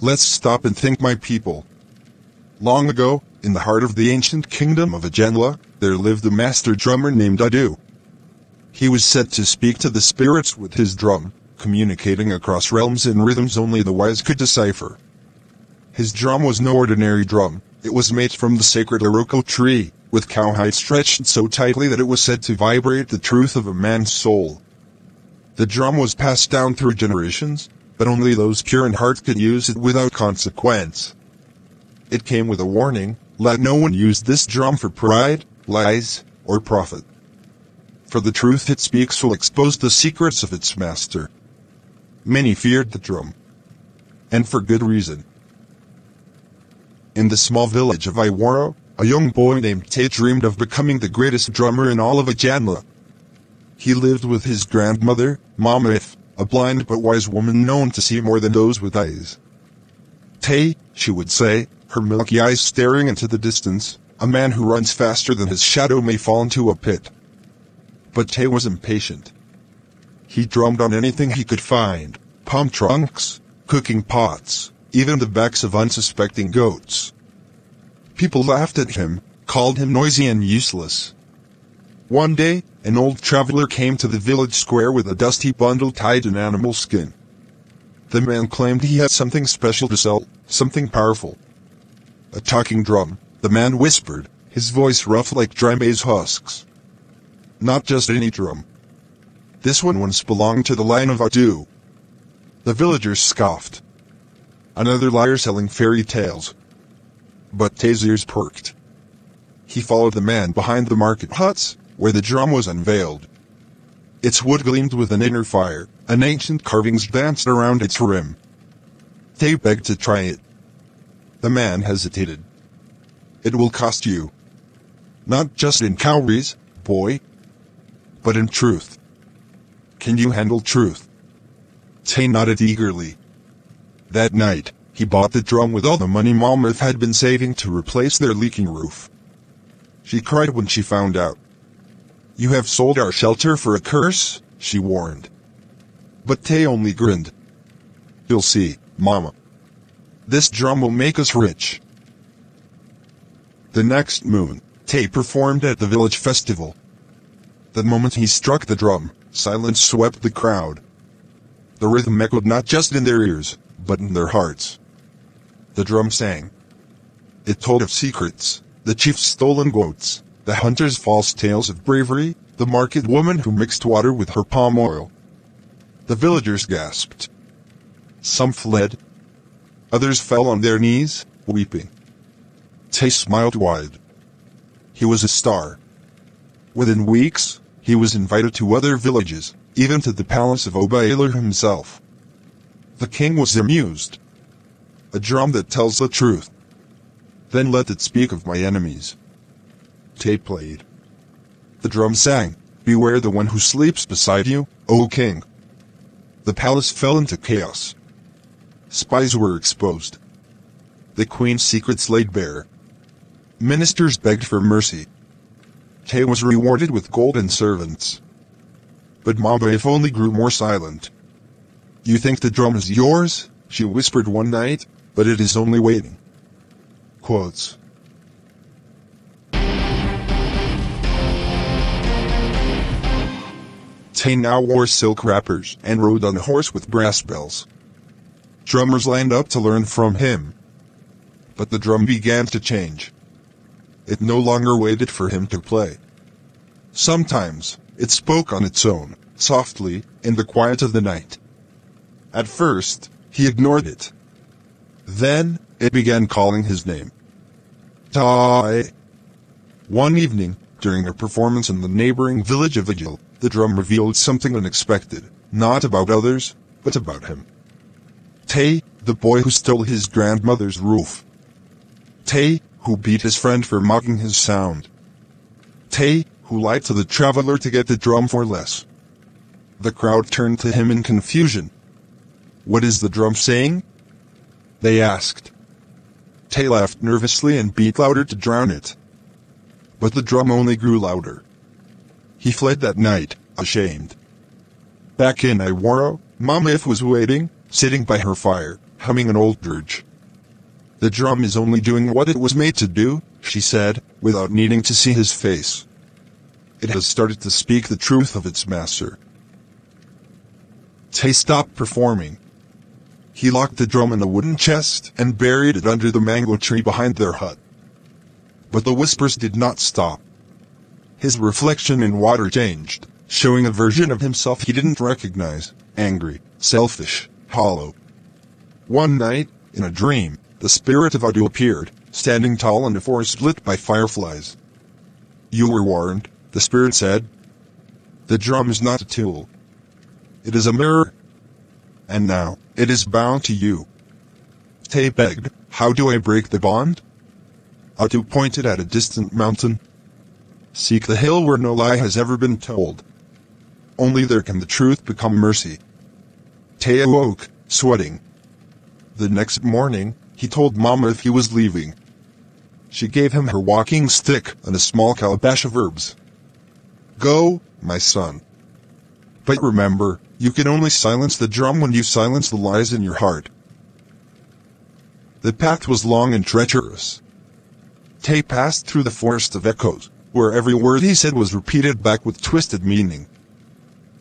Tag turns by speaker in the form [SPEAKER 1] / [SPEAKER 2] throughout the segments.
[SPEAKER 1] Let's stop and think, my people. Long ago, in the heart of the ancient kingdom of Agenla, there lived a master drummer named Adu. He was said to speak to the spirits with his drum, communicating across realms in rhythms only the wise could decipher. His drum was no ordinary drum. It was made from the sacred Iroko tree, with cowhide stretched so tightly that it was said to vibrate the truth of a man's soul. The drum was passed down through generations, but only those pure in heart could use it without consequence. It came with a warning: let no one use this drum for pride, lies, or profit. For the truth it speaks will expose the secrets of its master. Many feared the drum. And for good reason. In the small village of Iwaro, a young boy named Tay dreamed of becoming the greatest drummer in all of Agenla. He lived with his grandmother, Mama If, a blind but wise woman known to see more than those with eyes. Tay, she would say, her milky eyes staring into the distance, a man who runs faster than his shadow may fall into a pit. But Tay was impatient. He drummed on anything he could find: palm trunks, cooking pots, even the backs of unsuspecting goats. People laughed at him, called him noisy and useless. One day, an old traveler came to the village square with a dusty bundle tied in animal skin. The man claimed he had something special to sell, something powerful. A talking drum, the man whispered, his voice rough like dry maize husks. Not just any drum. This one once belonged to the line of Adu. The villagers scoffed. Another liar selling fairy tales. But Tay's ears perked. He followed the man behind the market huts, where the drum was unveiled. Its wood gleamed with an inner fire, and ancient carvings danced around its rim. Tay begged to try it. The man hesitated. It will cost you. Not just in cowries, boy, but in truth. Can you handle truth? Tay nodded eagerly. That night, he bought the drum with all the money Malmuth had been saving to replace their leaking roof. She cried when she found out. You have sold our shelter for a curse, she warned. But Tay only grinned. You'll see, Mama. This drum will make us rich. The next moon, Tay performed at the village festival. The moment he struck the drum, silence swept the crowd. The rhythm echoed not just in their ears, but in their hearts. The drum sang. It told of secrets, the chief's stolen goats, the hunter's false tales of bravery, the market woman who mixed water with her palm oil. The villagers gasped. Some fled. Others fell on their knees, weeping. Tay smiled wide. He was a star. Within weeks, he was invited to other villages, even to the palace of Obailor himself. The king was amused. A drum that tells the truth. Then let it speak of my enemies. Tay played. The drum sang, beware the one who sleeps beside you, O king. The palace fell into chaos. Spies were exposed. The queen's secrets laid bare. Ministers begged for mercy. Tay was rewarded with gold and servants. But Mabaif only grew more silent. You think the drum is yours? She whispered one night, but it is only waiting. Quotes. Tay now wore silk wrappers and rode on a horse with brass bells. Drummers lined up to learn from him. But the drum began to change. It no longer waited for him to play. Sometimes, it spoke on its own, softly, in the quiet of the night. At first, he ignored it. Then, it began calling his name. Tay. One evening, during a performance in the neighboring village of Vigil, the drum revealed something unexpected, not about others, but about him. Tay, the boy who stole his grandmother's roof. Tay, who beat his friend for mocking his sound. Tay, who lied to the traveler to get the drum for less. The crowd turned to him in confusion. What is the drum saying? They asked. Tay laughed nervously and beat louder to drown it. But the drum only grew louder. He fled that night, ashamed. Back in Iwaro, Mama If was waiting, sitting by her fire, humming an old dirge. "The drum is only doing what it was made to do," she said, without needing to see his face. "It has started to speak the truth of its master." Tay stopped performing. He locked the drum in a wooden chest and buried it under the mango tree behind their hut. But the whispers did not stop. His reflection in water changed, showing a version of himself he didn't recognize, angry, selfish, hollow. One night, in a dream, the spirit of Adu appeared, standing tall in a forest lit by fireflies. "You were warned," the spirit said. "The drum is not a tool. It is a mirror. And now, it is bound to you." Tay begged, "How do I break the bond?" Adu pointed at a distant mountain. "Seek the hill where no lie has ever been told. Only there can the truth become mercy." Tay awoke, sweating. The next morning, he told Mama if he was leaving. She gave him her walking stick and a small calabash of herbs. "Go, my son. But remember, you can only silence the drum when you silence the lies in your heart." The path was long and treacherous. Tay passed through the forest of echoes, where every word he said was repeated back with twisted meaning.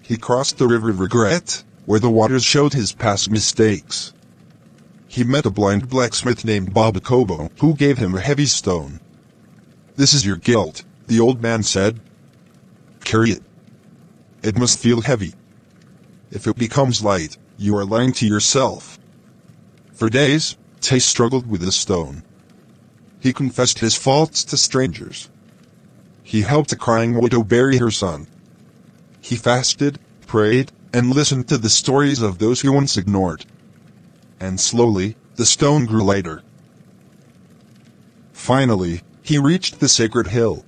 [SPEAKER 1] He crossed the river of regret, where the waters showed his past mistakes. He met a blind blacksmith named Baba Kobo, who gave him a heavy stone. "This is your guilt," the old man said. "Carry it. It must feel heavy. If it becomes light, you are lying to yourself." For days, Tay struggled with the stone. He confessed his faults to strangers. He helped a crying widow bury her son. He fasted, prayed, and listened to the stories of those he once ignored. And slowly, the stone grew lighter. Finally, he reached the sacred hill.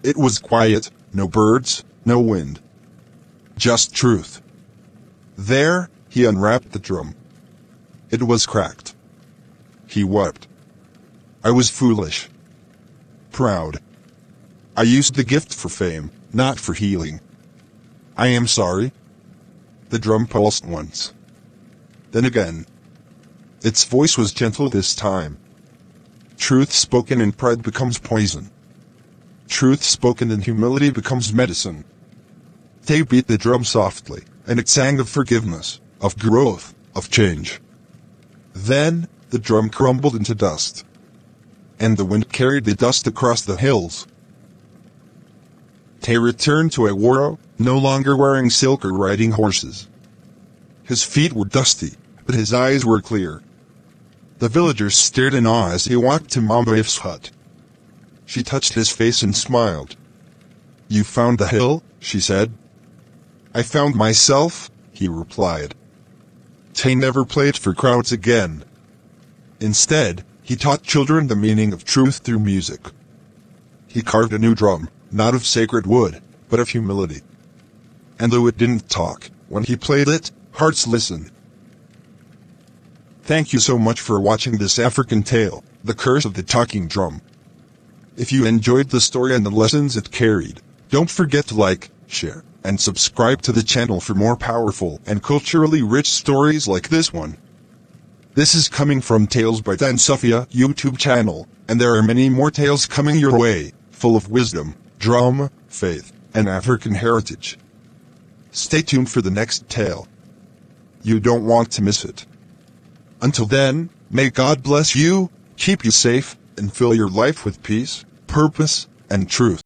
[SPEAKER 1] It was quiet, no birds, no wind. Just truth. There, he unwrapped the drum. It was cracked. He wept. "I was foolish. Proud. I used the gift for fame, not for healing. I am sorry." The drum pulsed once. Then again. Its voice was gentle this time. Truth spoken in pride becomes poison. Truth spoken in humility becomes medicine. Tay beat the drum softly, and it sang of forgiveness, of growth, of change. Then, the drum crumbled into dust. And the wind carried the dust across the hills. Tay returned to Aworo, no longer wearing silk or riding horses. His feet were dusty, but his eyes were clear. The villagers stared in awe as he walked to Mama If's hut. She touched his face and smiled. "You found the hill?" she said. "I found myself," he replied. Tay never played for crowds again. Instead, he taught children the meaning of truth through music. He carved a new drum, not of sacred wood, but of humility. And though it didn't talk, when he played it, hearts listened. Thank you so much for watching this African tale, The Curse of the Talking Drum. If you enjoyed the story and the lessons it carried, don't forget to like, share, and subscribe to the channel for more powerful and culturally rich stories like this one. This is coming from Tales by Dan Sofia YouTube channel, and there are many more tales coming your way, full of wisdom, drama, faith, and African heritage. Stay tuned for the next tale. You don't want to miss it. Until then, may God bless you, keep you safe, and fill your life with peace, purpose, and truth.